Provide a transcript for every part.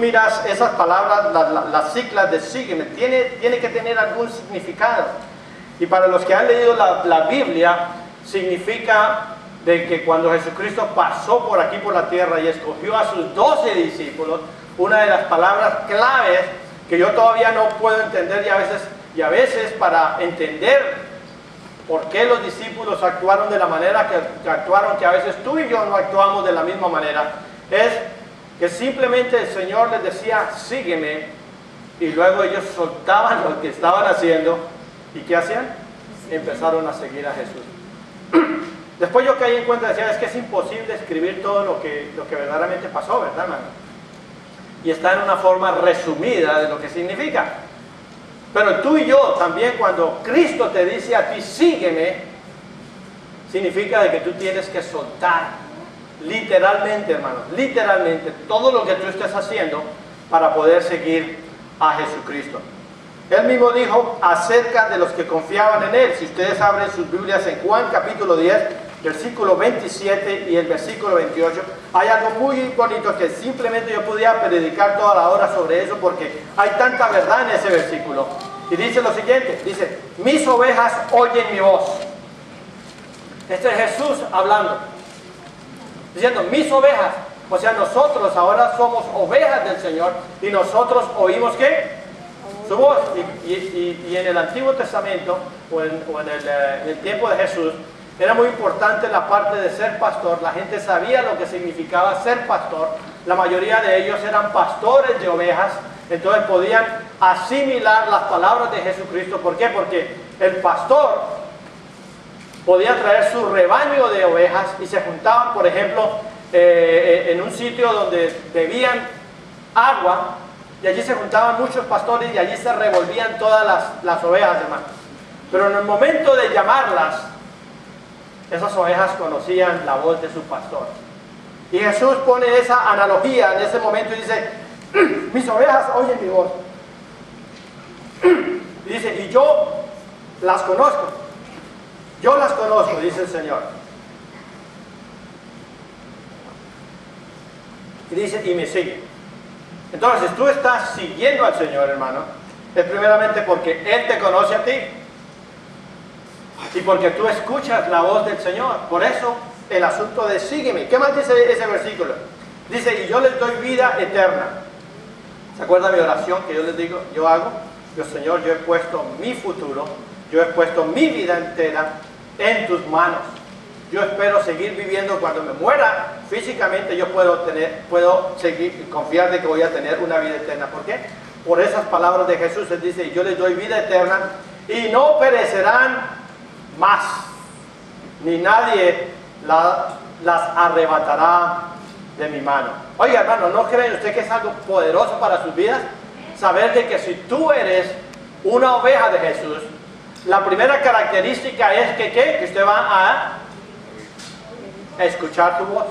miras esas palabras, las siglas de sígueme, tiene que tener algún significado. Y para los que han leído la Biblia, significa de que cuando Jesucristo pasó por aquí por la tierra y escogió a sus 12 discípulos, una de las palabras claves que yo todavía no puedo entender y a veces para entender por qué los discípulos actuaron de la manera que actuaron, que a veces tú y yo no actuamos de la misma manera, es que simplemente el Señor les decía, sígueme, y luego ellos soltaban lo que estaban haciendo, ¿y qué hacían? Empezaron a seguir a Jesús. Después yo caí en cuenta, decía, es que es imposible escribir todo lo que verdaderamente pasó, ¿verdad, hermano? Y está en una forma resumida de lo que significa. Pero tú y yo también, cuando Cristo te dice a ti, sígueme, significa de que tú tienes que soltar, literalmente, hermano, literalmente, todo lo que tú estés haciendo para poder seguir a Jesucristo. Él mismo dijo acerca de los que confiaban en Él. Si ustedes abren sus Biblias en Juan capítulo 10, versículo 27 y el versículo 28, hay algo muy bonito que simplemente yo podía predicar toda la hora sobre eso porque hay tanta verdad en ese versículo. Y dice lo siguiente, dice, mis ovejas oyen mi voz. Este es Jesús hablando, diciendo, mis ovejas, o sea, nosotros ahora somos ovejas del Señor y nosotros oímos ¿qué? Su voz. Y en el Antiguo Testamento o en el tiempo de Jesús era muy importante la parte de ser pastor. La gente sabía lo que significaba ser pastor. La mayoría de ellos eran pastores de ovejas, entonces podían asimilar las palabras de Jesucristo. ¿Por qué? Porque el pastor podía traer su rebaño de ovejas y se juntaban, por ejemplo, en un sitio donde bebían agua, y allí se juntaban muchos pastores y allí se revolvían todas las ovejas, hermano. Pero en el momento de llamarlas, esas ovejas conocían la voz de su pastor. Y Jesús pone esa analogía en ese momento y dice, mis ovejas oyen mi voz. Y dice, y yo las conozco. Yo las conozco, dice el Señor. Y dice, y me siguen. Entonces, tú estás siguiendo al Señor, hermano, es primeramente porque Él te conoce a ti y porque tú escuchas la voz del Señor. Por eso, el asunto de sígueme. ¿Qué más dice ese versículo? Dice, y yo les doy vida eterna. ¿Se acuerdan mi oración que yo les digo, yo hago? Yo, Señor, yo he puesto mi futuro, yo he puesto mi vida entera en tus manos. Yo espero seguir viviendo cuando me muera físicamente. Yo puedo seguir confiar de que voy a tener una vida eterna. ¿Por qué? Por esas palabras de Jesús. Él dice, yo les doy vida eterna y no perecerán más, ni nadie las arrebatará de mi mano. Oiga, hermano, ¿no creen usted que es algo poderoso para sus vidas? Saber de que si tú eres una oveja de Jesús, la primera característica es que usted va a escuchar tu voz.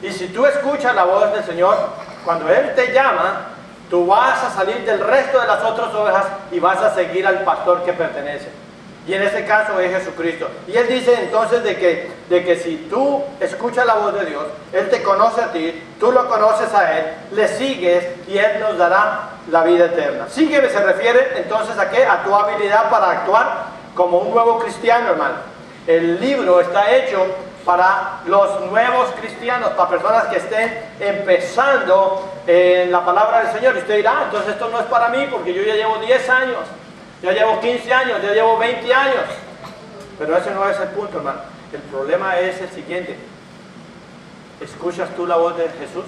Y si tú escuchas la voz del Señor, cuando Él te llama, tú vas a salir del resto de las otras ovejas y vas a seguir al pastor que pertenece. Y en este caso es Jesucristo. Y Él dice entonces de que si tú escuchas la voz de Dios, Él te conoce a ti, tú lo conoces a Él, le sigues y Él nos dará la vida eterna. Sígueme se refiere entonces a ¿qué? A tu habilidad para actuar como un nuevo cristiano, hermano. El libro está hecho para los nuevos cristianos, para personas que estén empezando en la palabra del Señor. Y usted dirá, entonces esto no es para mí porque yo ya llevo 10 años, ya llevo 15 años, ya llevo 20 años. Pero ese no es el punto, hermano. El problema es el siguiente. ¿Escuchas tú la voz de Jesús?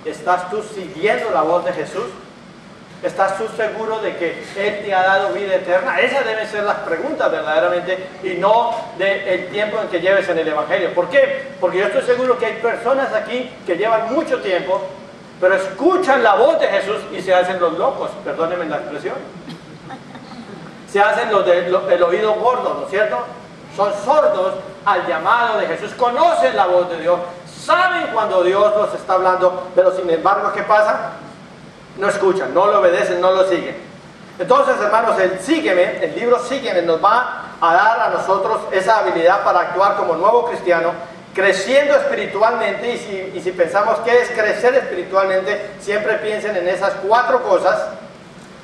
¿Estás tú siguiendo la voz de Jesús? ¿Estás tú seguro de que Él te ha dado vida eterna? Esas deben ser las preguntas verdaderamente y no del tiempo en que lleves en el Evangelio. ¿Por qué? Porque yo estoy seguro que hay personas aquí que llevan mucho tiempo, pero escuchan la voz de Jesús y se hacen los locos, perdónenme la expresión. Se hacen los del oído gordo, ¿no es cierto? Son sordos al llamado de Jesús, conocen la voz de Dios, saben cuando Dios los está hablando, pero sin embargo, ¿qué pasa? No escuchan, no lo obedecen, no lo siguen. Entonces, hermanos, el libro Sígueme nos va a dar a nosotros esa habilidad para actuar como nuevo cristiano, creciendo espiritualmente, y si pensamos qué es crecer espiritualmente, siempre piensen en esas 4 cosas,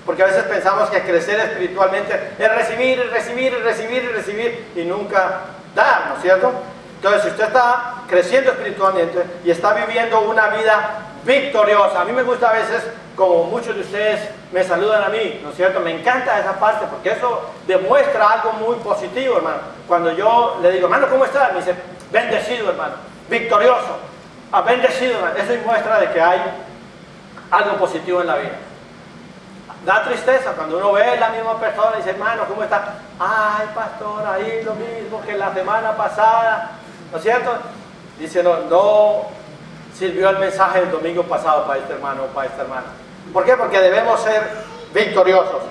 porque a veces pensamos que crecer espiritualmente es recibir, recibir, recibir, recibir y nunca dar, ¿no es cierto? Entonces, si usted está creciendo espiritualmente y está viviendo una vida victoriosa, a mí me gusta a veces, como muchos de ustedes me saludan a mí, ¿no es cierto? Me encanta esa parte, porque eso demuestra algo muy positivo, hermano. Cuando yo le digo, hermano, ¿cómo está? Me dice, bendecido, hermano, victorioso, bendecido, hermano. Eso muestra de que hay algo positivo en la vida. Da tristeza cuando uno ve a la misma persona y dice, hermano, ¿cómo está? Ay, pastor, ahí lo mismo que la semana pasada, ¿no es cierto? Dice, no sirvió el mensaje del domingo pasado para este hermano o para esta hermana. ¿Por qué? Porque debemos ser victoriosos.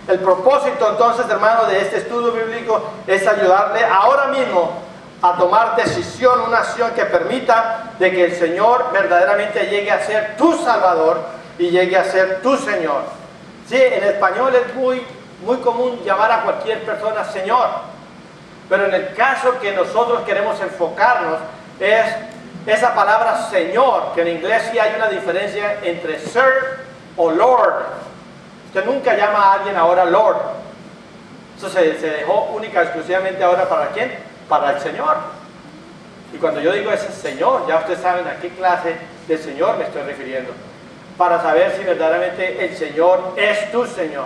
El propósito entonces, hermano, de este estudio bíblico es ayudarle ahora mismo a tomar decisión, una acción que permita de que el Señor verdaderamente llegue a ser tu Salvador y llegue a ser tu Señor. Sí, en español es muy común llamar a cualquier persona Señor, pero en el caso que nosotros queremos enfocarnos es esa palabra Señor, que en inglés sí hay una diferencia entre Sir o Lord. Usted nunca llama a alguien ahora Lord. Eso se dejó única exclusivamente ahora ¿para quién? Para el Señor. Y cuando yo digo ese Señor, ya ustedes saben a qué clase de Señor me estoy refiriendo, para saber si verdaderamente el Señor es tu Señor.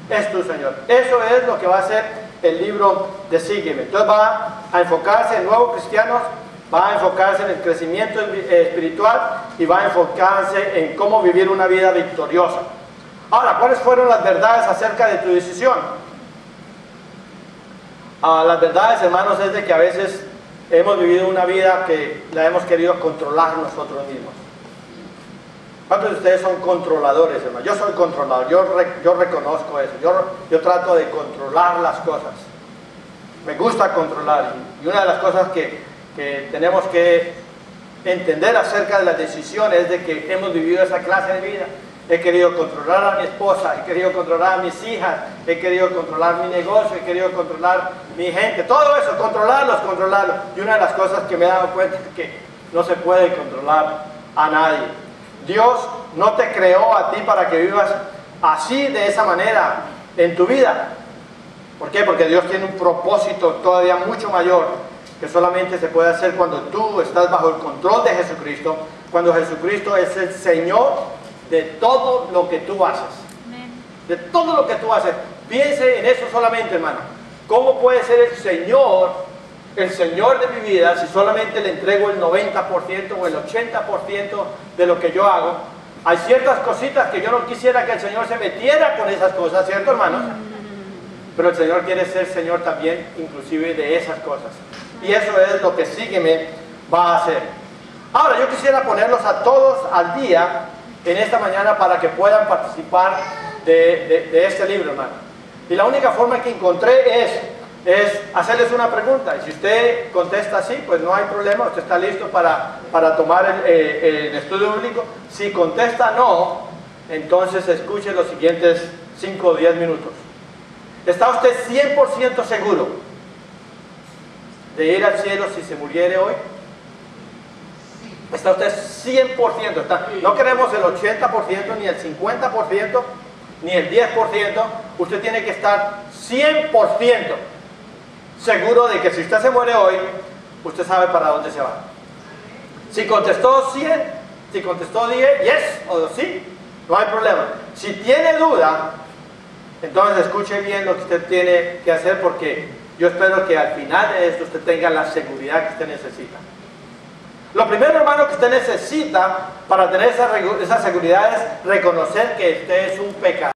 Es tu Señor. Eso es lo que va a hacer el libro de Sígueme. Entonces va a enfocarse en nuevos cristianos, va a enfocarse en el crecimiento espiritual y va a enfocarse en cómo vivir una vida victoriosa. Ahora, ¿cuáles fueron las verdades acerca de tu decisión? Las verdades, hermanos, es de que a veces hemos vivido una vida que la hemos querido controlar nosotros mismos. ¿Cuántos de ustedes son controladores, hermano? Yo soy controlador, yo reconozco eso, yo trato de controlar las cosas. Me gusta controlar, y una de las cosas que tenemos que entender acerca de las decisiones es de que hemos vivido esa clase de vida. He querido controlar a mi esposa, he querido controlar a mis hijas, he querido controlar mi negocio, he querido controlar mi gente, todo eso, controlarlos. Y una de las cosas que me he dado cuenta es que no se puede controlar a nadie. Dios no te creó a ti para que vivas así, de esa manera, en tu vida. ¿Por qué? Porque Dios tiene un propósito todavía mucho mayor, que solamente se puede hacer cuando tú estás bajo el control de Jesucristo, cuando Jesucristo es el Señor de todo lo que tú haces. De todo lo que tú haces. Piense en eso solamente, hermano. ¿Cómo puede ser el Señor de mi vida si solamente le entrego el 90% o el 80% de lo que yo hago? Hay ciertas cositas que yo no quisiera que el Señor se metiera con esas cosas, ¿cierto, hermanos? Pero el Señor quiere ser Señor también, inclusive de esas cosas. Y eso es lo que Sígueme va a hacer. Ahora, yo quisiera ponerlos a todos al día en esta mañana para que puedan participar de este libro, hermano. Y la única forma que encontré es hacerles una pregunta. Y si usted contesta sí, pues no hay problema, usted está listo para tomar el estudio bíblico. Si contesta no, entonces escuche los siguientes 5 o 10 minutos. ¿Está usted 100% seguro de ir al cielo si se muriere hoy? ¿Está usted 100%? No queremos el 80%, ni el 50%, ni el 10%. Usted tiene que estar 100% seguro de que si usted se muere hoy, usted sabe para dónde se va. Si contestó 100, si contestó 10, yes o sí, no hay problema. Si tiene duda, entonces escuche bien lo que usted tiene que hacer, porque yo espero que al final de esto usted tenga la seguridad que usted necesita. Lo primero, hermano, que usted necesita para tener esa seguridad es reconocer que usted es un pecador.